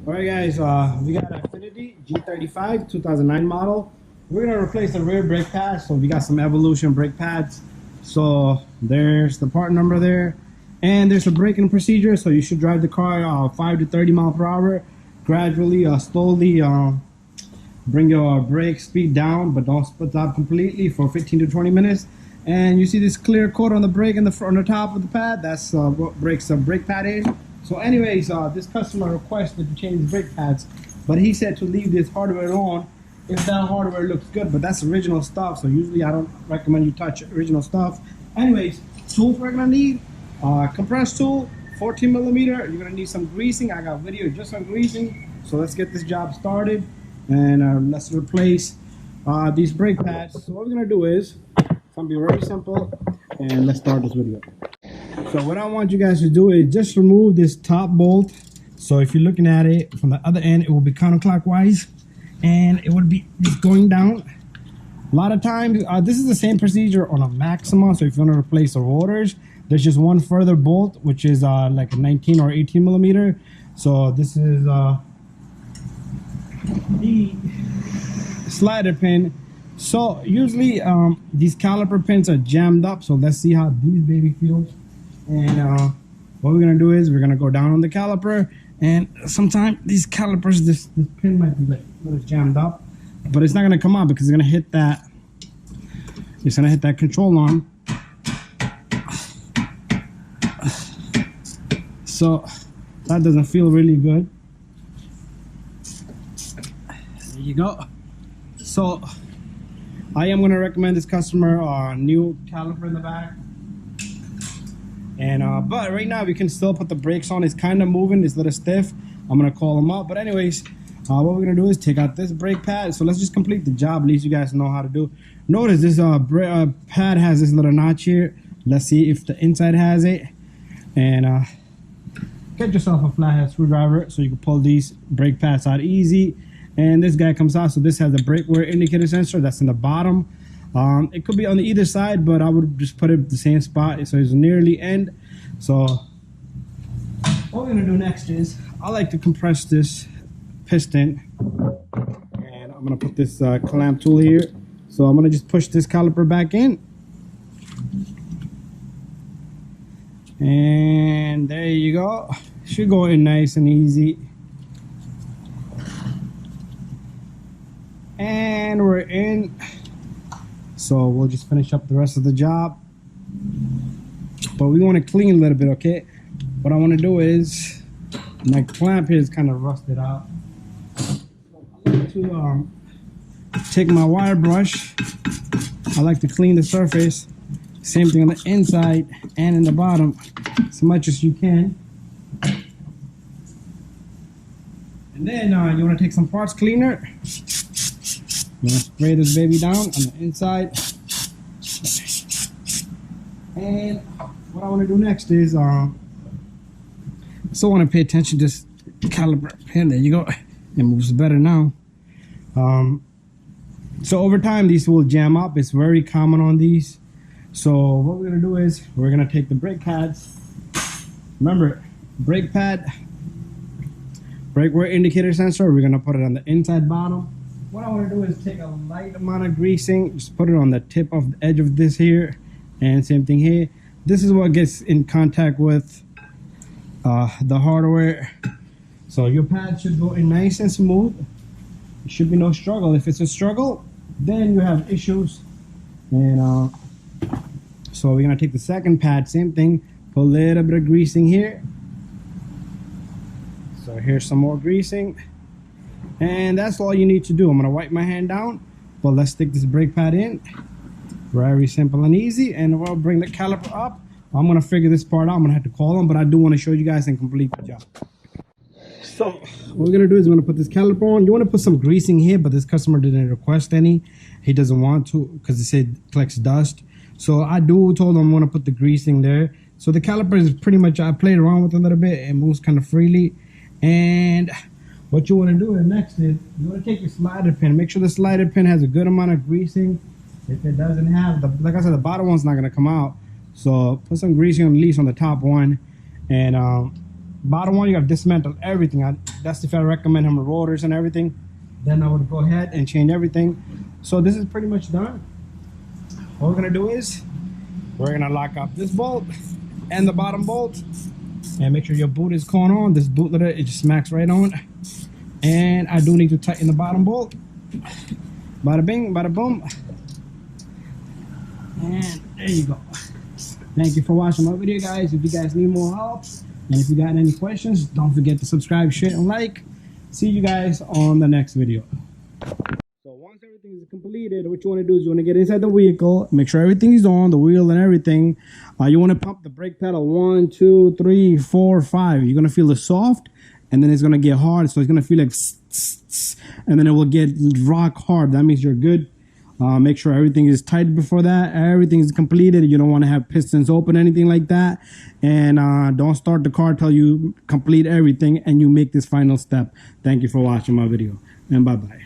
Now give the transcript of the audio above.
All right, guys, we got an Infiniti G35 2009 model. We're gonna replace the rear brake pads, so we got some Evolution brake pads. So there's the part number there, and there's a braking procedure. So you should drive the car 5 to 30 mile per hour, gradually, slowly. Bring your brake speed down, but don't stop completely for 15 to 20 minutes. And you see this clear coat on the brake in the front, on the top of the pad. That's what breaks the brake pad in. So anyways, this customer requested to change the brake pads, but he said to leave this hardware on if that hardware looks good, but that's original stuff, so usually I don't recommend you touch original stuff. Anyways, tools we're gonna need, compressed tool, 14 millimeter. You're gonna need some greasing. I got video just on greasing, so let's get this job started, and let's replace these brake pads. So what we're gonna do is, it's gonna be very simple, and let's start this video. So what I want you guys to do is just remove this top bolt. So if you're looking at it from the other end, it will be counterclockwise and it would be just going down. A lot of times, this is the same procedure on a Maxima. So if you want to replace the rotors, there's just one further bolt, which is like a 19 or 18 millimeter. So this is the slider pin. So usually these caliper pins are jammed up. So let's see how these baby feels. And what we're gonna do is we're gonna go down on the caliper, and sometimes these calipers, this pin might be like a little jammed up, but it's not gonna come out because it's gonna hit that. It's gonna hit that control arm. So that doesn't feel really good. There you go. So I am gonna recommend this customer a new caliper in the back. And but right now we can still put the brakes on. It's kind of moving, it's a little stiff. I'm gonna call them up, but anyways, what we're gonna do is take out this brake pad. So let's just complete the job. At least you guys know how to do. Notice this pad has this little notch here. Let's see if the inside has it. And get yourself a flathead screwdriver so you can pull these brake pads out easy. And this guy comes out. So this has a brake wear indicator sensor that's in the bottom. It could be on the either side, but I would just put it at the same spot so it's nearly end. So what we're gonna do next is I like to compress this piston, and I'm gonna put this clamp tool here. So I'm gonna just push this caliper back in, and there you go. Should go in nice and easy. And we're in. So we'll just finish up the rest of the job, but we want to clean a little bit. Okay, what I want to do is, my clamp here is kind of rusted out. I like to take my wire brush. I like to clean the surface. Same thing on the inside and in the bottom, as much as you can. And then you want to take some parts cleaner. I'm gonna spray this baby down on the inside. And what I want to do next is I still want to pay attention to this caliper pin. There you go. It moves better now. So over time these will jam up. It's very common on these. So what we're gonna do is we're gonna take the brake pads. Remember, brake pad, brake wear indicator sensor. We're gonna put it on the inside bottom. What I want to do is take a light amount of greasing, just put it on the tip of the edge of this here, and same thing here. This is what gets in contact with the hardware. So your pad should go in nice and smooth. There should be no struggle. If it's a struggle, then you have issues. And so we're gonna take the second pad, same thing, put a little bit of greasing here. So here's some more greasing. And that's all you need to do. I'm gonna wipe my hand down, but let's stick this brake pad in. Very simple and easy. And we'll bring the caliper up. I'm gonna figure this part out. I'm gonna have to call them, but I do want to show you guys and complete the job. So what we're gonna do is we're gonna put this caliper on. You want to put some greasing here, but this customer didn't request any. He doesn't want to because he said it collects dust. So I told him I'm gonna put the greasing there. So the caliper is pretty much, I played around with it a little bit. It moves kind of freely. And what you want to do next is you want to take your slider pin. Make sure the slider pin has a good amount of greasing. If it doesn't have, like I said, the bottom one's not going to come out. So put some greasing at least on the top one. And Bottom one, you gotta dismantle everything. That's if I recommend him rotors and everything. Then I would go ahead and change everything. So this is pretty much done. What we're gonna do is we're gonna lock up this bolt and the bottom bolt, and make sure your boot is going on. This bootletter, it just smacks right on. And I do need to tighten the bottom bolt. Bada bing, bada boom. And there you go. Thank you for watching my video, guys. If you guys need more help, and if you got any questions, don't forget to subscribe, share, and like. See you guys on the next video. So once everything is completed, what you want to do is you want to get inside the vehicle, make sure everything is on, the wheel and everything. You want to pump the brake pedal 1, 2, 3, 4, 5. You're going to feel it soft, and then it's going to get hard. So it's going to feel like and then it will get rock hard. That means you're good. Make sure everything is tight before that. Everything is completed. You don't want to have pistons open, anything like that. And don't start the car till you complete everything and you make this final step. Thank you for watching my video, and bye-bye.